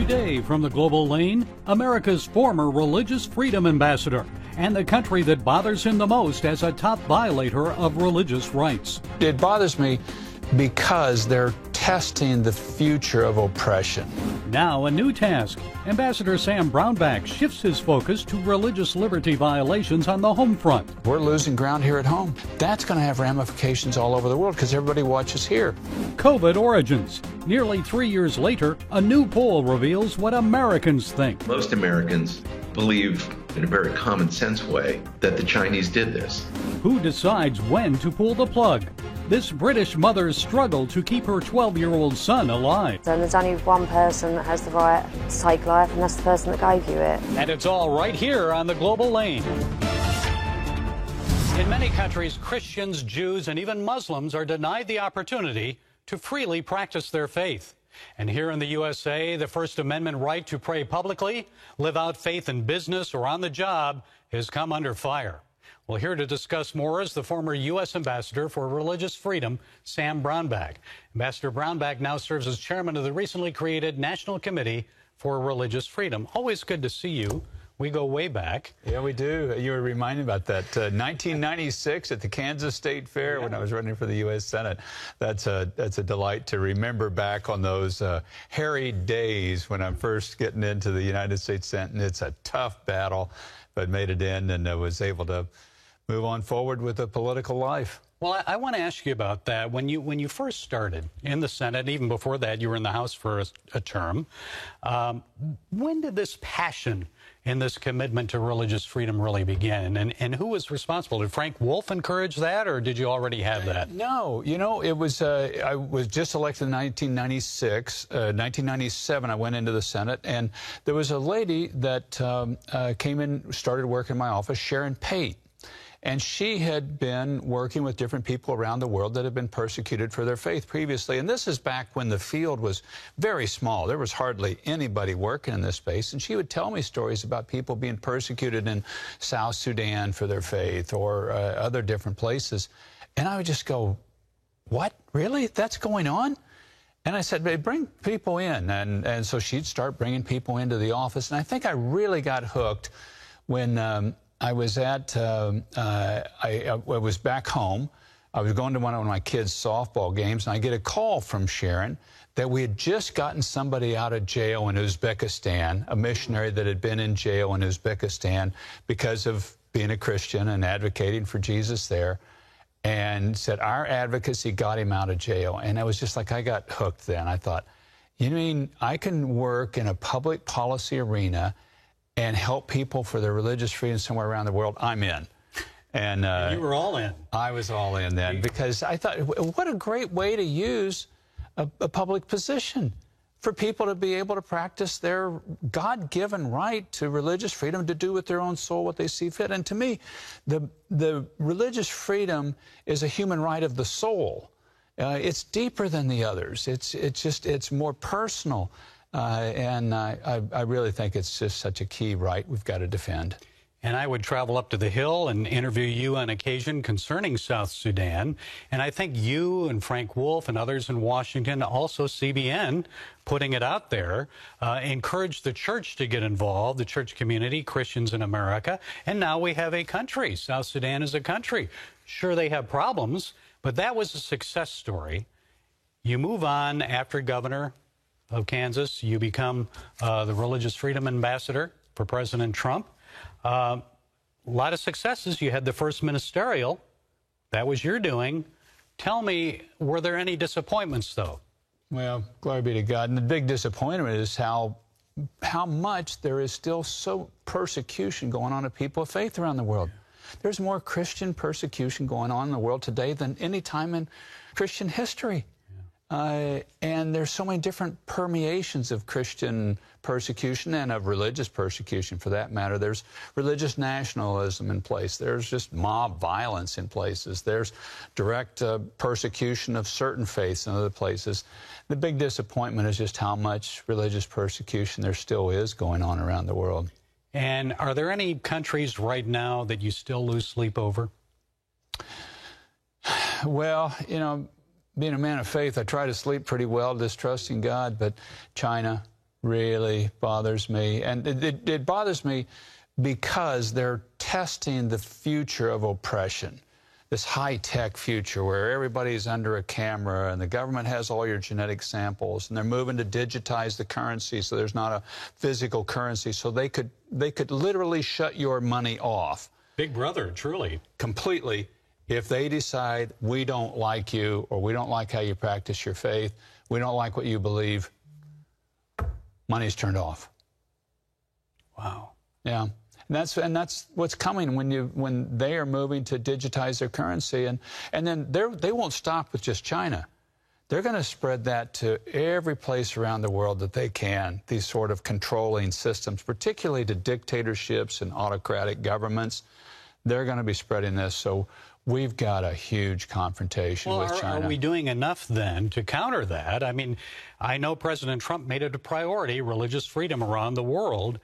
Today from the Global Lane, America's former religious freedom ambassador and the country that bothers him the most as a top violator of religious rights. It bothers me because they're testing the future of oppression. Now a new task. Ambassador Sam Brownback shifts his focus to religious liberty violations on the home front. We're losing ground here at home. That's going to have ramifications all over the world because everybody watches here. COVID origins. Nearly 3 years later, a new poll reveals what Americans think. Most Americans believe in a very common sense way that the Chinese did this. Who decides when to pull the plug? This British mother's struggle to keep her 12-year-old son alive. And there's only one person that has the right to take life, and that's the person that gave you it. And it's all right here on the Global Lane. In many countries, Christians, Jews, and even Muslims are denied the opportunity to freely practice their faith. And here in the USA, the First Amendment right to pray publicly, live out faith in business or on the job has come under fire. Well, here to discuss more is the former U.S. Ambassador for Religious Freedom, Sam Brownback. Ambassador Brownback now serves as chairman of the recently created National Committee for Religious Freedom. Always good to see you. We go way back. Yeah, we do. You were reminded about that. 1996 at the Kansas State Fair when I was running for the U.S. Senate. That's a delight to remember back on those hairy days when I'm first getting into the United States Senate. And it's a tough battle, but made it in and was able to move on forward with a political life. Well, I want to ask you about that. When you first started in the Senate, even before that, you were in the House for a term. When did this passion and this commitment to religious freedom really begin? And who was responsible? Did Frank Wolf encourage that, or did you already have that? No. You know, it was, I was just elected in 1996. 1997, I went into the Senate, and there was a lady that came in, started working in my office, Sharon Pate. And she had been working with different people around the world that had been persecuted for their faith previously. And this is back when the field was very small. There was hardly anybody working in this space. And she would tell me stories about people being persecuted in South Sudan for their faith or other different places. And I would just go, what? Really? That's going on? And I said, hey, bring people in. And so she'd start bringing people into the office. And I think I really got hooked when I was I was back home. I was going to one of my kids' softball games, and I get a call from Sharon that we had just gotten somebody out of jail in Uzbekistan, a missionary that had been in jail in Uzbekistan because of being a Christian and advocating for Jesus there, and said our advocacy got him out of jail. And I was just like, I got hooked then. I thought, you mean I can work in a public policy arena and help people for their religious freedom somewhere around the world? I'm in. And you were all in. I was all in then because I thought, what a great way to use a public position for people to be able to practice their God-given right to religious freedom to do with their own soul what they see fit. And to me, the religious freedom is a human right of the soul. It's deeper than the others. It's more personal. And I really think it's just such a key right we've got to defend. And I would travel up to the Hill and interview you on occasion concerning South Sudan. And I think you and Frank Wolf and others in Washington, also CBN, putting it out there, encouraged the church to get involved, the church community, Christians in America. And now we have a country. South Sudan is a country. Sure, they have problems, but that was a success story. You move on after governor of Kansas. You become the Religious Freedom Ambassador for President Trump. A lot of successes. You had the first ministerial. That was your doing. Tell me, were there any disappointments, though? Well, glory be to God. And the big disappointment is how much there is still so persecution going on of people of faith around the world. There's more Christian persecution going on in the world today than any time in Christian history. And there's so many different permeations of Christian persecution and of religious persecution, for that matter. There's religious nationalism in place. There's just mob violence in places. There's direct persecution of certain faiths in other places. The big disappointment is just how much religious persecution there still is going on around the world. And are there any countries right now that you still lose sleep over? Well, you know, being a man of faith, I try to sleep pretty well, distrusting God, but China, really bothers me. And it bothers me because they're testing the future of oppression, this high-tech future where everybody's under a camera and the government has all your genetic samples, and they're moving to digitize the currency so there's not a physical currency, so they could literally shut your money off. Big brother, truly. Completely. If they decide we don't like you, or we don't like how you practice your faith, we don't like what you believe, money's turned off. Wow. Yeah. And that's what's coming when they are moving to digitize their currency, and then they won't stop with just China. They're going to spread that to every place around the world that they can, these sort of controlling systems, particularly to dictatorships and autocratic governments. They're going to be spreading this, so we've got a huge confrontation with China. Are we doing enough then to counter that? I mean, I know President Trump made it a priority, religious freedom around the world.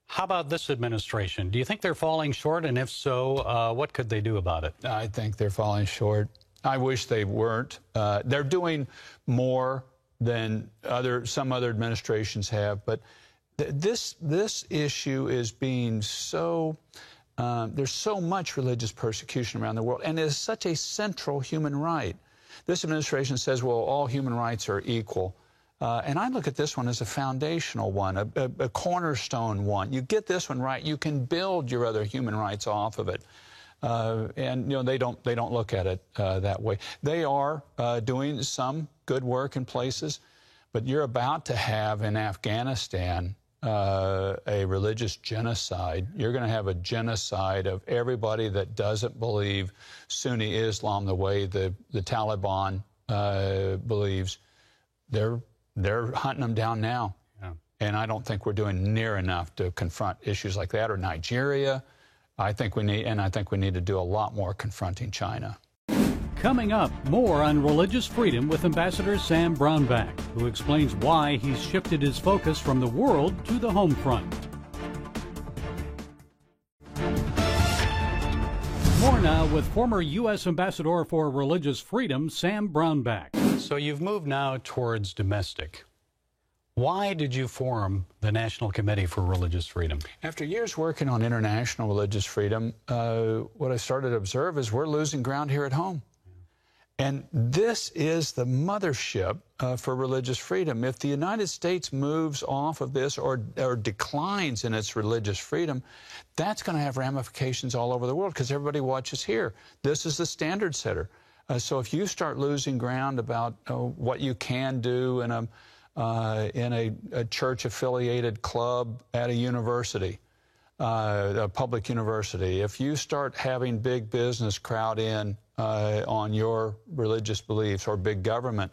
How about this administration? Do you think they're falling short? And if so, what could they do about it? I think they're falling short. I wish they weren't. They're doing more than some other administrations have, but this issue is being so. There's so much religious persecution around the world, and it is such a central human right. This administration says, well, all human rights are equal. And I look at this one as a foundational one, a cornerstone one. You get this one right, you can build your other human rights off of it. And you know, they don't look at it that way. They are doing some good work in places, but you're about to have in Afghanistan a religious genocide. You're going to have a genocide of everybody that doesn't believe Sunni Islam the way the Taliban believes. They're hunting them down now. Yeah. And I don't think we're doing near enough to confront issues like that, or Nigeria. I think we need to do a lot more confronting China. Coming up, more on religious freedom with Ambassador Sam Brownback, who explains why he's shifted his focus from the world to the home front. More now with former U.S. Ambassador for Religious Freedom, Sam Brownback. So you've moved now towards domestic. Why did you form the National Committee for Religious Freedom? After years working on international religious freedom, what I started to observe is we're losing ground here at home. And this is the mothership for religious freedom. If the United States moves off of this or declines in its religious freedom, that's going to have ramifications all over the world because everybody watches here. This is the standard setter. So if you start losing ground about what you can do in a church-affiliated club at a university, a public university, if you start having big business crowd in on your religious beliefs or big government,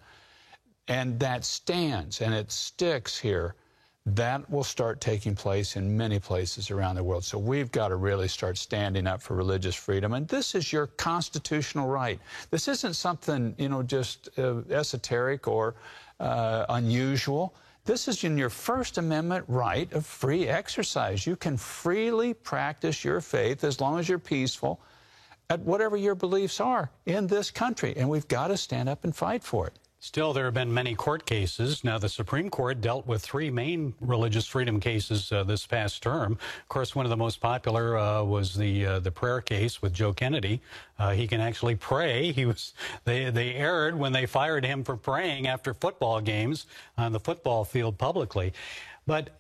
and that stands and it sticks here, that will start taking place in many places around the world. So we've got to really start standing up for religious freedom. And this is your constitutional right. This isn't something, you know, just esoteric or unusual. This is in your First Amendment right of free exercise. You can freely practice your faith as long as you're peaceful at whatever your beliefs are in this country. And we've got to stand up and fight for it. Still, there have been many court cases. Now, the Supreme Court dealt with 3 main religious freedom cases this past term. Of course, one of the most popular was the prayer case with Joe Kennedy. He can actually pray. They erred when they fired him for praying after football games on the football field publicly. But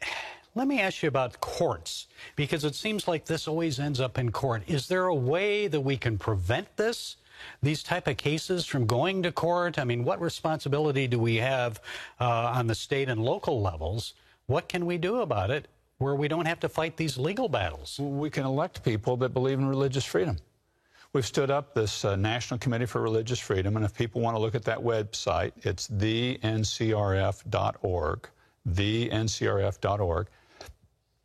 let me ask you about courts, because it seems like this always ends up in court. Is there a way that we can prevent this? These type of cases from going to court? I mean, what responsibility do we have on the state and local levels? What can we do about it where we don't have to fight these legal battles? We can elect people that believe in religious freedom. We've stood up this National Committee for Religious Freedom, and if people want to look at that website, it's thencrf.org, thencrf.org.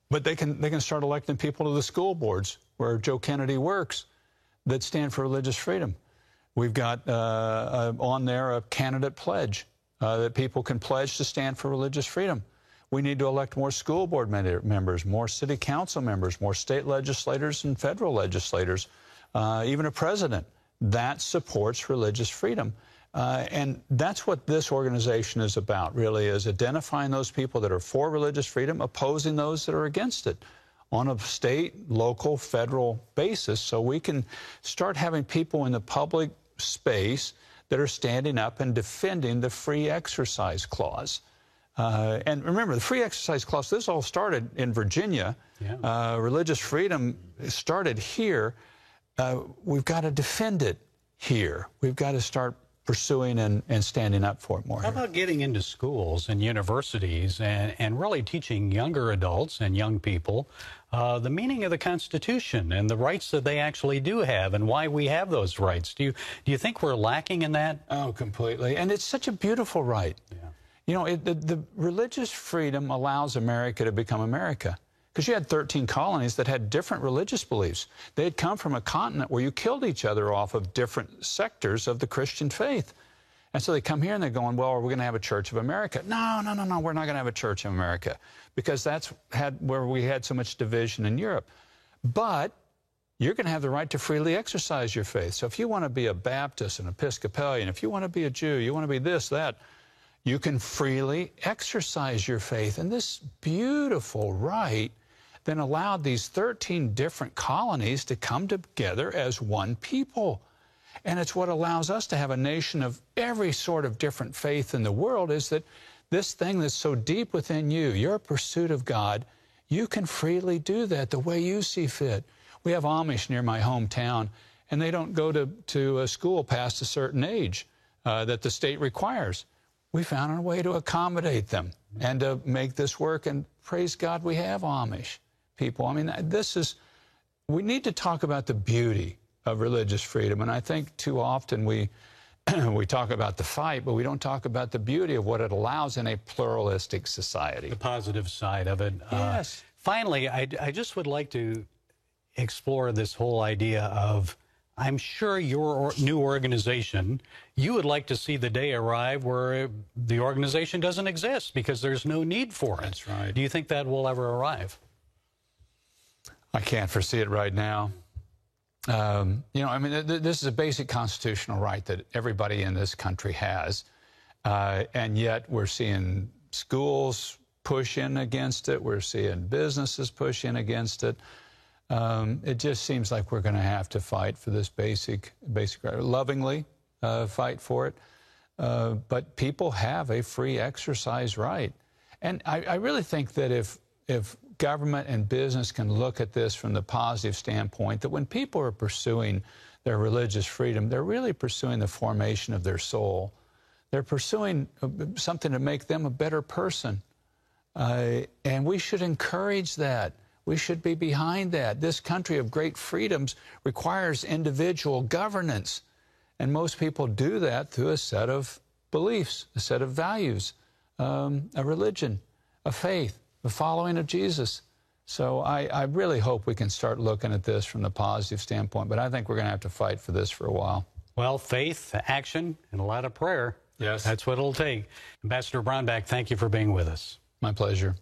But they can start electing people to the school boards where Joe Kennedy works that stand for religious freedom. We've got on there a candidate pledge that people can pledge to stand for religious freedom. We need to elect more school board members, more city council members, more state legislators and federal legislators, even a president. That supports religious freedom. And that's what this organization is about, really, is identifying those people that are for religious freedom, opposing those that are against it on a state, local, federal basis, so we can start having people in the public space that are standing up and defending the free exercise clause. And remember, the free exercise clause, this all started in Virginia. Yeah. Religious freedom started here. We've got to defend it here. We've got to start pursuing and standing up for it more. How about getting into schools and universities and really teaching younger adults and young people the meaning of the Constitution and the rights that they actually do have and why we have those rights? Do you think we're lacking in that? Oh, completely. And it's such a beautiful right. Yeah. You know, the religious freedom allows America to become America. Because you had 13 colonies that had different religious beliefs. They had come from a continent where you killed each other off of different sectors of the Christian faith. And so they come here and they're going, well, are we going to have a Church of America? No, no, no, no, we're not going to have a Church of America, because that's where we had so much division in Europe. But you're going to have the right to freely exercise your faith. So if you want to be a Baptist, an Episcopalian, if you want to be a Jew, you want to be this, that, you can freely exercise your faith. And this beautiful right then allowed these 13 different colonies to come together as one people. And it's what allows us to have a nation of every sort of different faith in the world, is that this thing that's so deep within you, your pursuit of God, you can freely do that the way you see fit. We have Amish near my hometown, and they don't go to a school past a certain age that the state requires. We found a way to accommodate them and to make this work, and praise God we have Amish people. I mean, we need to talk about the beauty of religious freedom, and I think too often we talk about the fight, but we don't talk about the beauty of what it allows in a pluralistic society. The positive side of it. Yes. Finally, I just would like to explore this whole idea of, I'm sure your new organization, you would like to see the day arrive where the organization doesn't exist because there's no need for it. That's right. Do you think that will ever arrive? I can't foresee it right now. You know, I mean, this is a basic constitutional right that everybody in this country has, and yet we're seeing schools push in against it. We're seeing businesses push in against it. It just seems like we're going to have to fight for this basic right, lovingly fight for it. But people have a free exercise right, and I really think that if government and business can look at this from the positive standpoint, that when people are pursuing their religious freedom, they're really pursuing the formation of their soul. They're pursuing something to make them a better person. And we should encourage that. We should be behind that. This country of great freedoms requires individual governance. And most people do that through a set of beliefs, a set of values, a religion, a faith, the following of Jesus. So I really hope we can start looking at this from the positive standpoint, but I think we're going to have to fight for this for a while. Well, faith, action, and a lot of prayer. Yes. That's what it'll take. Ambassador Brownback, thank you for being with us. My pleasure.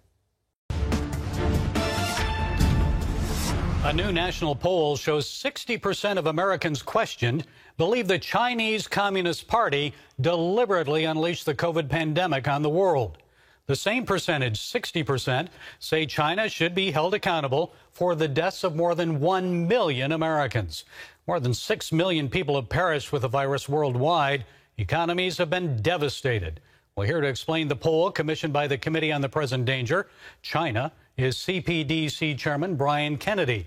A new national poll shows 60% of Americans questioned believe the Chinese Communist Party deliberately unleashed the COVID pandemic on the world. The same percentage, 60%, say China should be held accountable for the deaths of more than 1 million Americans. More than 6 million people have perished with the virus worldwide. Economies have been devastated. Well, here to explain the poll commissioned by the Committee on the Present Danger, China, is CPDC Chairman Brian Kennedy.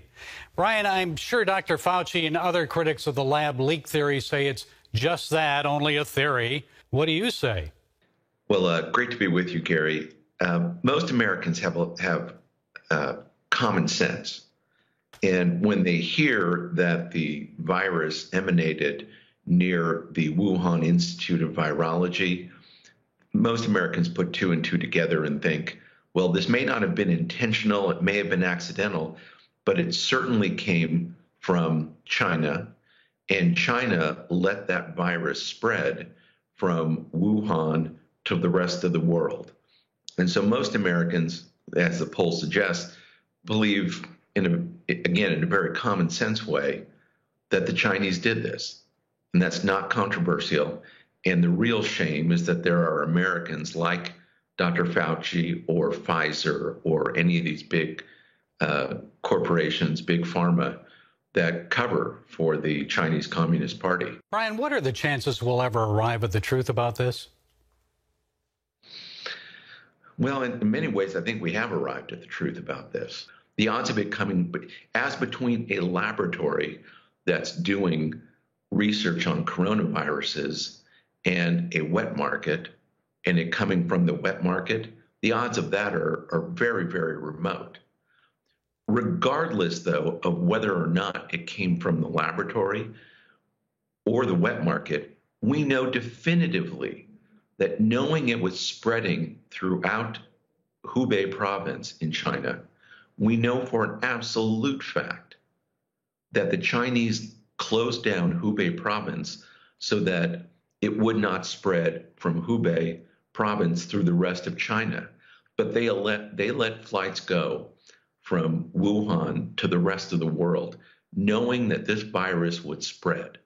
Brian, I'm sure Dr. Fauci and other critics of the lab leak theory say it's just that, only a theory. What do you say? Well, great to be with you, Gary. Most Americans have common sense. And when they hear that the virus emanated near the Wuhan Institute of Virology, most Americans put two and two together and think, well, this may not have been intentional, it may have been accidental, but it certainly came from China, and China let that virus spread from Wuhan to the rest of the world. And so most Americans, as the poll suggests, believe, in a very common sense way, that the Chinese did this. And that's not controversial. And the real shame is that there are Americans like Dr. Fauci or Pfizer or any of these big corporations, big pharma, that cover for the Chinese Communist Party. Brian, what are the chances we'll ever arrive at the truth about this? Well, in many ways, I think we have arrived at the truth about this. The odds of it coming as between a laboratory that's doing research on coronaviruses and a wet market, and it coming from the wet market, the odds of that are very, very remote. Regardless, though, of whether or not it came from the laboratory or the wet market, we know definitively that knowing it was spreading throughout Hubei province in China, we know for an absolute fact that the Chinese closed down Hubei province so that it would not spread from Hubei province through the rest of China. But they let flights go from Wuhan to the rest of the world, knowing that this virus would spread.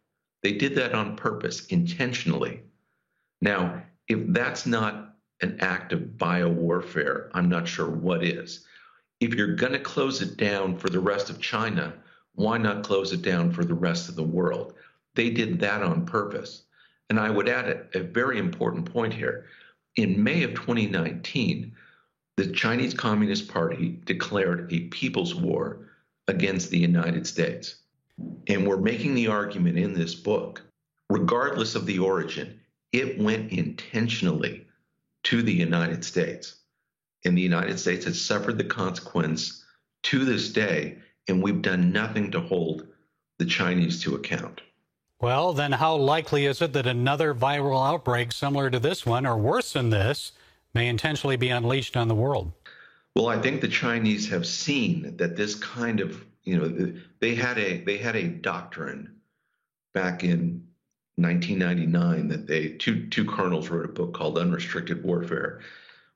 They did that on purpose, intentionally. Now, if that's not an act of biowarfare, I'm not sure what is. If you're going to close it down for the rest of China, why not close it down for the rest of the world? They did that on purpose. And I would add a very important point here. In May of 2019, the Chinese Communist Party declared a people's war against the United States. And we're making the argument in this book, regardless of the origin, it went intentionally to the United States. And the United States has suffered the consequence to this day, and we've done nothing to hold the Chinese to account. Well, then how likely is it that another viral outbreak similar to this one, or worse than this, may intentionally be unleashed on the world? Well, I think the Chinese have seen that this kind of, they had a doctrine back in 1999 that two colonels wrote a book called Unrestricted Warfare,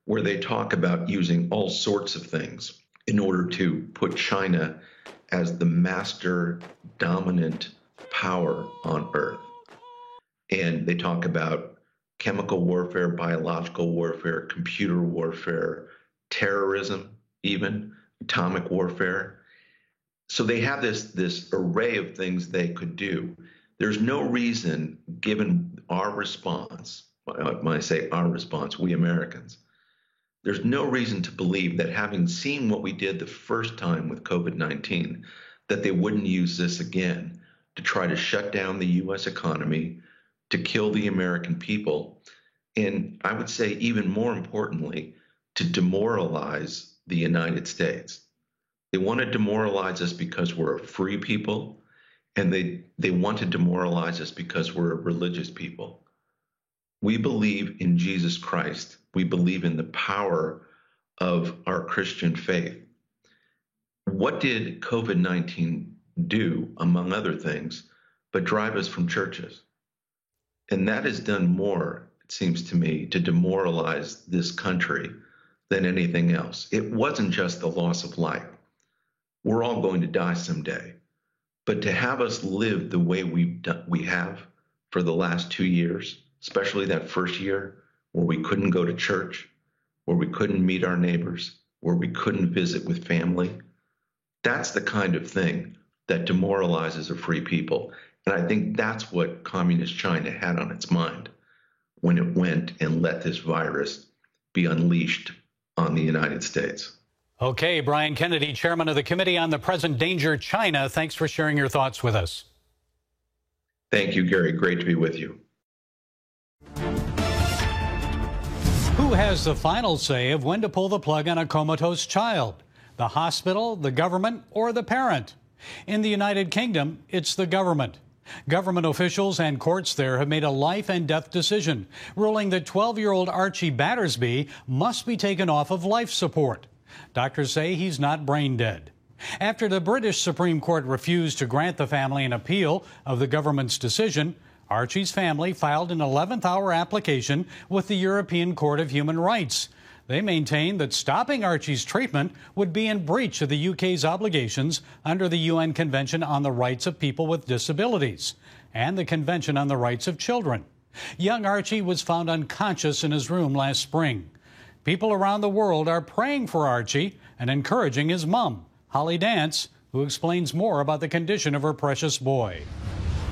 where they talk about using all sorts of things in order to put China as the master dominant power on earth. And they talk about chemical warfare, biological warfare, computer warfare, terrorism, even atomic warfare. So they have this array of things they could do. There's no reason, given our response, when I say our response, we Americans, there's no reason to believe that having seen what we did the first time with COVID-19, that they wouldn't use this again to try to shut down the U.S. economy, to kill the American people, and I would say even more importantly, to demoralize the United States. They want to demoralize us because we're a free people, and they want to demoralize us because we're a religious people. We believe in Jesus Christ. We believe in the power of our Christian faith. What did COVID-19 do, among other things, but drive us from churches? And that has done more, it seems to me, to demoralize this country than anything else. It wasn't just the loss of life. We're all going to die someday. But to have us live the way we have for the last 2 years, especially that first year where we couldn't go to church, where we couldn't meet our neighbors, where we couldn't visit with family, that's the kind of thing that demoralizes a free people. And I think that's what Communist China had on its mind when it went and let this virus be unleashed on the United States. Okay, Brian Kennedy, chairman of the Committee on the Present Danger China. Thanks for sharing your thoughts with us. Thank you, Gary. Great to be with you. Who has the final say of when to pull the plug on a comatose child? The hospital, the government, or the parent? In the United Kingdom, it's the government. Government officials and courts there have made a life and death decision, ruling that 12-year-old Archie Battersby must be taken off of life support. Doctors say he's not brain dead. After the British Supreme Court refused to grant the family an appeal of the government's decision, Archie's family filed an 11th-hour application with the European Court of Human Rights. They maintain that stopping Archie's treatment would be in breach of the UK's obligations under the UN Convention on the Rights of People with Disabilities and the Convention on the Rights of Children. Young Archie was found unconscious in his room last spring. People around the world are praying for Archie and encouraging his mom, Holly Dance, who explains more about the condition of her precious boy.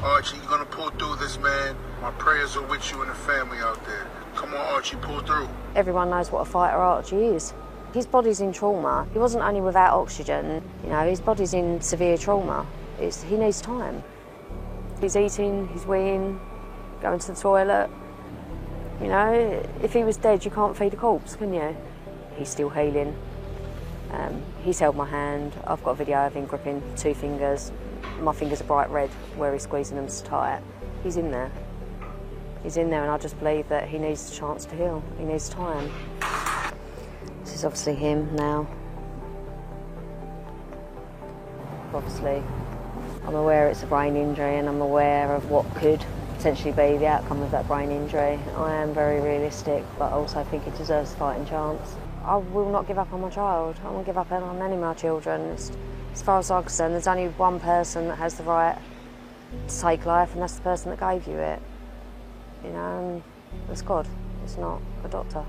Archie, you're gonna pull through this, man. My prayers are with you and the family out there. Come on, Archie, pull through. Everyone knows what a fighter Archie is. His body's in trauma. He wasn't only without oxygen, you know, his body's in severe trauma. He needs time. He's eating, he's weeing, going to the toilet. You know, if he was dead, you can't feed a corpse, can you? He's still healing. He's held my hand. I've got a video of him gripping 2 fingers. My fingers are bright red where he's squeezing them so tight. He's in there. He's in there, and I just believe that he needs a chance to heal. He needs time. This is obviously him now. Obviously, I'm aware it's a brain injury, and I'm aware of what could potentially be the outcome of that brain injury. I am very realistic, but I also think he deserves a fighting chance. I will not give up on my child. I won't give up on any of my children. As far as I'm concerned, there's only one person that has the right to take life, and that's the person that gave you it. You know, and it's God. It's not a doctor.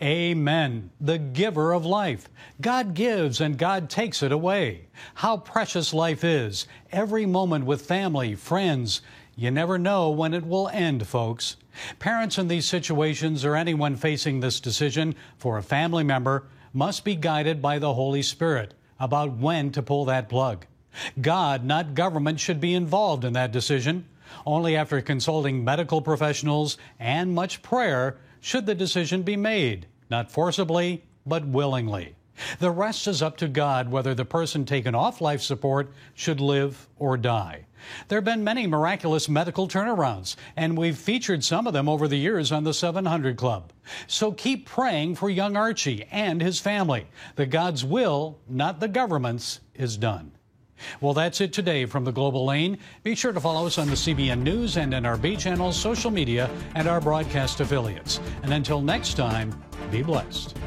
Amen. The giver of life. God gives and God takes it away. How precious life is. Every moment with family, friends. You never know when it will end, folks. Parents in these situations or anyone facing this decision for a family member must be guided by the Holy Spirit about when to pull that plug. God, not government, should be involved in that decision. Only after consulting medical professionals and much prayer should the decision be made, not forcibly, but willingly. The rest is up to God whether the person taken off life support should live or die. There have been many miraculous medical turnarounds, and we've featured some of them over the years on the 700 Club. So keep praying for young Archie and his family, that God's will, not the government's, is done. Well, that's it today from the Global Lane. Be sure to follow us on the CBN News and NRB channels, social media, and our broadcast affiliates. And until next time, be blessed.